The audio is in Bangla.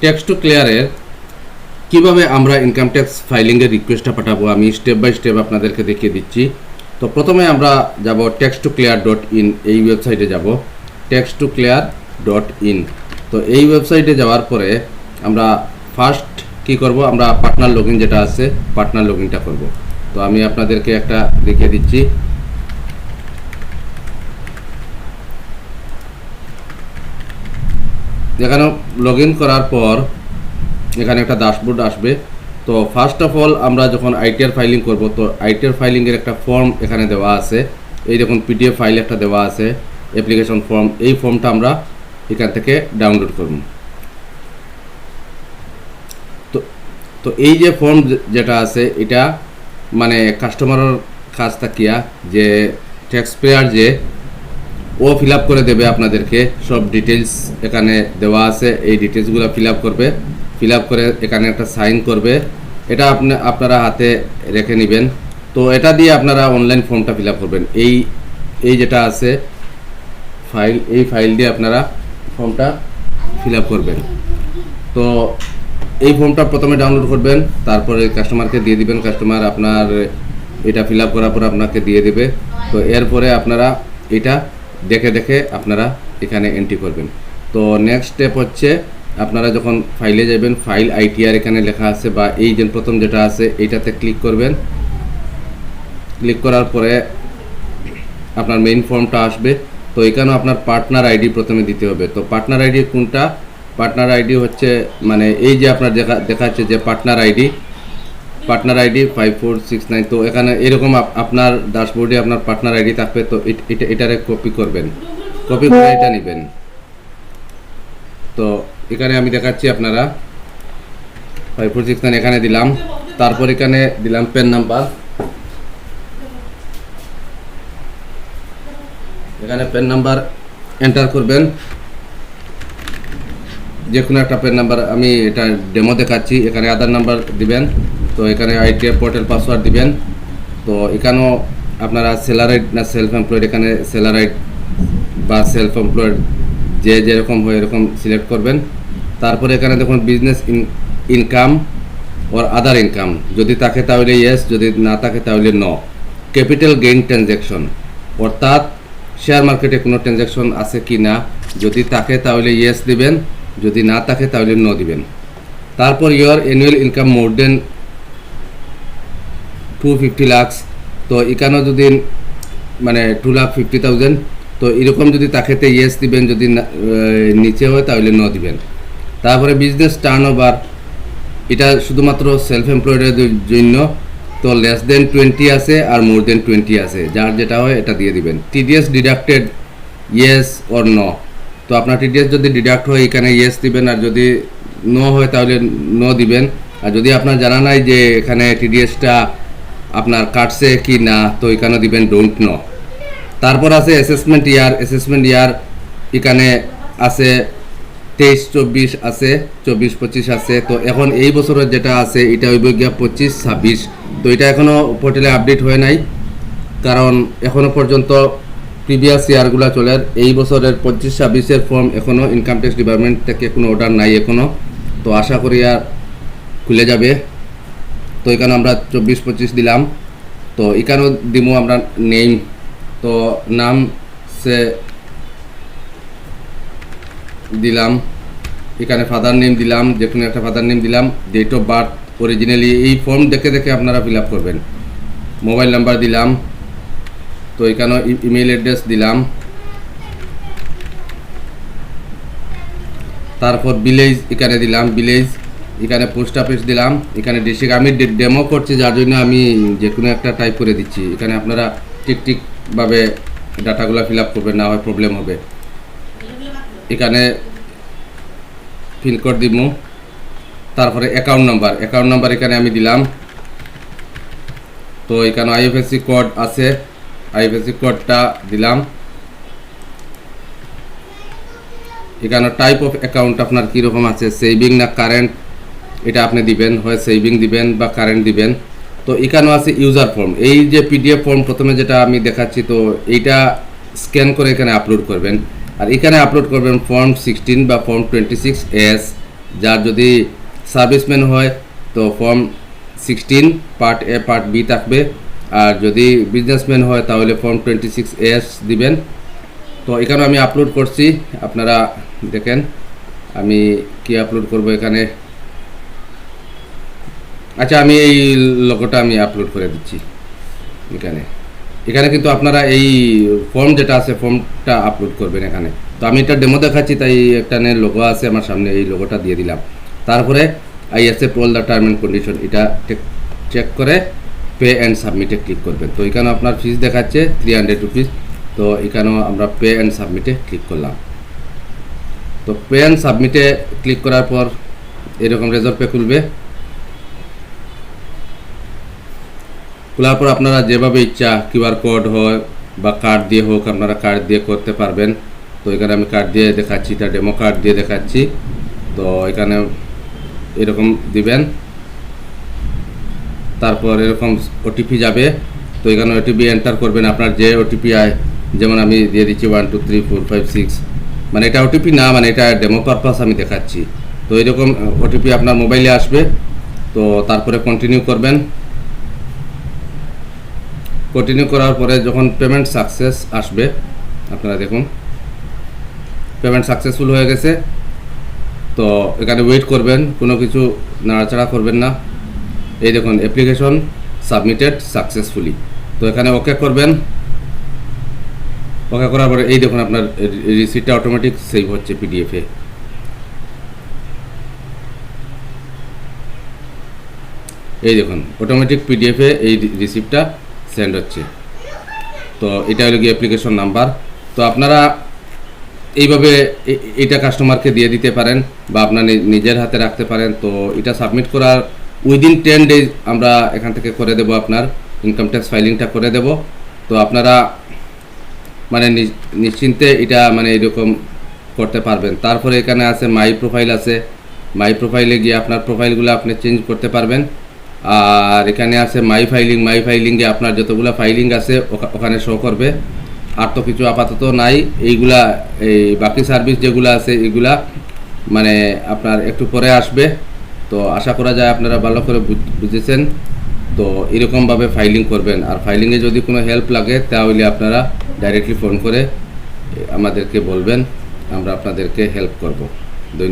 টেক্সট টু ক্লিয়ারের কীভাবে আমরা ইনকাম ট্যাক্স ফাইলিংয়ের রিকোয়েস্টটা পাঠাবো আমি স্টেপ বাই স্টেপ আপনাদেরকে দেখিয়ে দিচ্ছি। তো প্রথমে আমরা যাব tax2clear.in, এই ওয়েবসাইটে যাব tax2clear.in। তো এই ওয়েবসাইটে যাওয়ার পরে আমরা ফার্স্ট কি করব, আমরা পার্টনার লগইন যেটা আছে পার্টনার লগইনটা করব। তো আমি আপনাদেরকে একটা দেখিয়ে দিচ্ছি। এখানে লগ ইন করার পর এখানে একটা ড্যাশবোর্ড আসবে। তো ফার্স্ট অফ অল আমরা যখন আইটিআর ফাইলিং করব, তো আইটিআর ফাইলিংয়ের একটা ফর্ম এখানে দেওয়া আছে। এই দেখুন পিডিএফ ফাইল একটা দেওয়া আছে, অ্যাপ্লিকেশন ফর্ম। এই ফর্মটা আমরা এখান থেকে ডাউনলোড করব। তো এই যে ফর্ম যেটা আছে এটা মানে কাস্টমারের কাছ থাকিয়া যে ট্যাক্স পেয়ার যে ও ফিল আপ করে দেবে আপনাদেরকে সব ডিটেলস এখানে দেওয়া আছে। এই ডিটেলসগুলো ফিল আপ করবে, ফিল আপ করে এখানে একটা সাইন করবে। এটা আপনারা হাতে রেখে নেবেন। তো এটা দিয়ে আপনারা অনলাইন ফর্মটা ফিল আপ করবেন। এই যেটা আছে ফাইল, এই ফাইল দিয়ে আপনারা ফর্মটা ফিল আপ করবেন। তো এই ফর্মটা প্রথমে ডাউনলোড করবেন, তারপরে কাস্টমারকে দিয়ে দিবেন। কাস্টমার আপনার এটা ফিল আপ করার পর আপনাকে দিয়ে দেবে। তো এরপরে আপনারা এটা দেখে দেখে আপনারা এখানে এন্ট্রি করবেন। তো নেক্সট স্টেপ হচ্ছে আপনারা যখন ফাইলে যাবেন, ফাইল আইটিআর এখানে লেখা আছে বা এই যে প্রথম যেটা আছে এইটাতে ক্লিক করবেন। ক্লিক করার পরে আপনার মেইন ফর্মটা আসবে। তো এখানেও আপনার পার্টনার আইডি প্রথমে দিতে হবে। তো পার্টনার আইডি কোনটা? পার্টনার আইডি হচ্ছে মানে এই যে আপনার দেখাচ্ছে যে পার্টনার আইডি 5469। তো এখানে এরকম আপনার ড্যাশবোর্ডে আপনার পার্টনার আইডি থাকবে। তো এটারে কপি করবেন, কপি করে এটা নেবেন। তো এখানে আমি দেখাচ্ছি আপনারা 5469 এখানে দিলাম। তারপর এখানে দিলাম পেন নাম্বার। এখানে পেন নাম্বার এন্টার করবেন, যে কোনো একটা পেন নাম্বার। আমি এটা ডেমো দেখাচ্ছি। এখানে আধার নাম্বার দিবেন। তো এখানে আইটিআর পোর্টাল পাসওয়ার্ড দিবেন। তো এখানেও আপনারা স্যালারাইড না সেলফ এমপ্লয়েড, এখানে স্যালারাইড বা সেলফ এমপ্লয়েড যে যেরকম হয় এরকম সিলেক্ট করবেন। তারপরে এখানে দেখুন বিজনেস ইনকাম ওর আদার ইনকাম, যদি থাকে তাহলে ইয়েস, যদি না থাকে তাহলে নো। ক্যাপিটাল গেইন ট্রানজ্যাকশন, অর্থাৎ শেয়ার মার্কেটে কোনো ট্রানজ্যাকশন আছে কি না, যদি থাকে তাহলে ইয়েস দিবেন, যদি না থাকে তাহলে নো দিবেন। তারপর your annual income more than 250 lakhs। তো এখানেও যদি মানে 2,50,000, তো এরকম যদি থাকে তো ইয়েস দিবেন, যদি নিচে হয় তাহলে নো দিবেন। তারপরে বিজনেস টার্ন ওভার, এটা শুধুমাত্র সেলফ এমপ্লয়েডের জন্য। তো লেস দেন 20 আছে আর মোর দেন 20 আছে, যার যেটা হয় এটা দিয়ে দিবেন। TDS deducted, yes or no. তো আপনার টিডিএস যদি ডিডাক্ট হয় এখানে ইয়েস দিবেন, আর যদি নো হয় তাহলে নো দিবেন। আর যদি আপনার জানা নাই যে এখানে টিডিএসটা আপনার কাটছে কি না, তো এখানে দিবেন ডোন্ট নো। তারপর আছে অ্যাসেসমেন্ট ইয়ার। অ্যাসেসমেন্ট ইয়ার এখানে আছে 23-24 আছে, 24-25 আছে। তো এখন এই বছরের যেটা আছে এটা হইব গিয়া 25-26। তো এটা এখনও পোর্টালে আপডেট হয় নাই, কারণ এখনও পর্যন্ত প্রিভিয়াস ইয়ারগুলো চলে। এই বছরের 25-26-এর ফর্ম এখনও ইনকাম ট্যাক্স ডিপার্টমেন্ট থেকে কোনো অর্ডার নাই এখনও। তো আশা করি আর খুলে যাবে। তো এখানে আমরা 24-25 দিলাম। তো এখানেও দিব আমরা নেম। তো নাম সে দিলাম, এখানে ফাদার নেম দিলাম, যে কোনো একটা ফাদার নেম দিলাম। ডেট অফ বার্থ অরিজিনালি এই ফর্ম দেখে দেখে আপনারা ফিল আপ করবেন। মোবাইল নাম্বার দিলাম। তো এখানে ইমেল অ্যাড্রেস দিলাম। তারপর ভিলেজ এখানে দিলাম, ভিলেজ। এখানে পোস্ট অফিস দিলাম। এখানে ডিস্ট্রিক্ট আমি ডেমো করছি, যার জন্য আমি যে কোনো একটা টাইপ করে দিচ্ছি। এখানে আপনারা ঠিকভাবে ডাটাগুলো ফিল আপ করবেন, না হয় প্রবলেম হবে। এখানে পিনকোড দিব। তারপরে অ্যাকাউন্ট নাম্বার এখানে আমি দিলাম। তো এখানে আইএফএসসি কোড আছে, আইএফএসসি কোডটা দিলাম। এখানে টাইপ অফ অ্যাকাউন্ট আপনার কীরকম আছে, সেভিং না কারেন্ট, এটা আপনি দিবেন, হয় সেভিং দিবেন বা কারেন্ট দিবেন। তো এখানেও আছে ইউজার ফর্ম। এই যে পিডিএফ ফর্ম প্রথমে যেটা আমি দেখাচ্ছি, তো এইটা স্ক্যান করে এখানে আপলোড করবেন। আর এখানে আপলোড করবেন ফর্ম 16 বা ফর্ম 26S। যার যদি সার্ভিসম্যান হয় তো form 16 part A part B থাকবে, আর যদি বিজনেসম্যান হয় তাহলে ফর্ম 26A দিবেন। তো এখানে আমি আপলোড করছি, আপনারা দেখেন আমি কি আপলোড করব এখানে। আচ্ছা, আমি এই লোগোটা আমি আপলোড করে দিচ্ছি এখানে। এখানে কিন্তু আপনারা এই ফর্ম যেটা আছে ফর্মটা আপলোড করবেন এখানে। তো আমি এটা ডেমো দেখাচ্ছি, তাই একটা লোগো আছে আমার সামনে, এই লোগোটা দিয়ে দিলাম। তারপরে I accept all the term and condition, এটা চেক করে পে অ্যান্ড সাবমিটে ক্লিক করবেন। তো এখানে আপনার ফিস দেখাচ্ছে 300 রুপিস। তো এখানেও আমরা পে অ্যান্ড সাবমিটে ক্লিক করলাম। তো পে অ্যান্ড সাবমিটে ক্লিক করার পর এরকম রেজল্ট পে খুলবে। খোলার পর আপনারা যেভাবে ইচ্ছা কিউআর কোড হয় বা কার্ড দিয়ে হোক, আপনারা কার্ড দিয়ে করতে পারবেন। তো এখানে আমি কার্ড দিয়ে দেখাচ্ছি, এটা ডেমো কার্ড দিয়ে দেখাচ্ছি। তো এখানে এরকম দিবেন, তারপর এরকম ওটিপি যাবে। তো এখানে ওটিপি এন্টার করবেন, আপনার যে ওটিপি আয়, যেমন আমি দিয়ে দিচ্ছি 1 2 3 4 5 6, মানে এটা ওটিপি না, মানে এটা ডেমো পারপাস আমি দেখাচ্ছি। তো এরকম ওটিপি আপনার মোবাইলে আসবে। তো তারপরে কন্টিনিউ করবেন। কন্টিনিউ করার পরে যখন পেমেন্ট সাকসেস আসবে, আপনারা দেখুন পেমেন্ট সাকসেসফুল হয়ে গেছে। তো এখানে ওয়েট করবেন, কোনো কিছু নাড়াচাড়া করবেন না। এই দেখুন অ্যাপ্লিকেশন সাবমিটেড সাকসেসফুলি। তো এখানে ওকে করবেন। ওকে করার পরে এই দেখুন আপনার রিসিপ্টটা অটোমেটিক সেভ হচ্ছে পিডিএফে। এই দেখুন অটোমেটিক পিডিএফে এই রিসিপ্টটা সেন্ড হচ্ছে। তো এটা হলো কি অ্যাপ্লিকেশন নাম্বার। তো আপনারা এইভাবে এটা কাস্টমারকে দিয়ে দিতে পারেন বা আপনার নিজের হাতে রাখতে পারেন। তো এটা সাবমিট করার উইদিন 10 ডেজ আমরা এখান থেকে করে দেব, আপনার ইনকাম ট্যাক্স ফাইলিংটা করে দেব। তো আপনারা মানে নিশ্চিন্তে এটা মানে এরকম করতে পারবেন। তারপরে এখানে আছে মাই প্রোফাইল আছে, মাই প্রোফাইলে গিয়ে আপনার প্রোফাইলগুলো আপনি চেঞ্জ করতে পারবেন। আর এখানে আছে মাই ফাইলিং, মাই ফাইলিংয়ে আপনার যতগুলো ফাইলিং আছে ওখানে শো করবে। আর তো কিছু আপাতত নাই, এইগুলা এই বাকি সার্ভিস যেগুলো আছে এগুলা মানে আপনার একটু পরে আসবে। তো আশা করা যায় আপনারা ভালো করে বুঝেছেন। তো এরকমভাবে ফাইলিং করবেন। আর ফাইলিংয়ে যদি কোনো হেল্প লাগে তাহলে আপনারা ডাইরেক্টলি ফোন করে আমাদেরকে বলবেন, আমরা আপনাদেরকে হেল্প করব।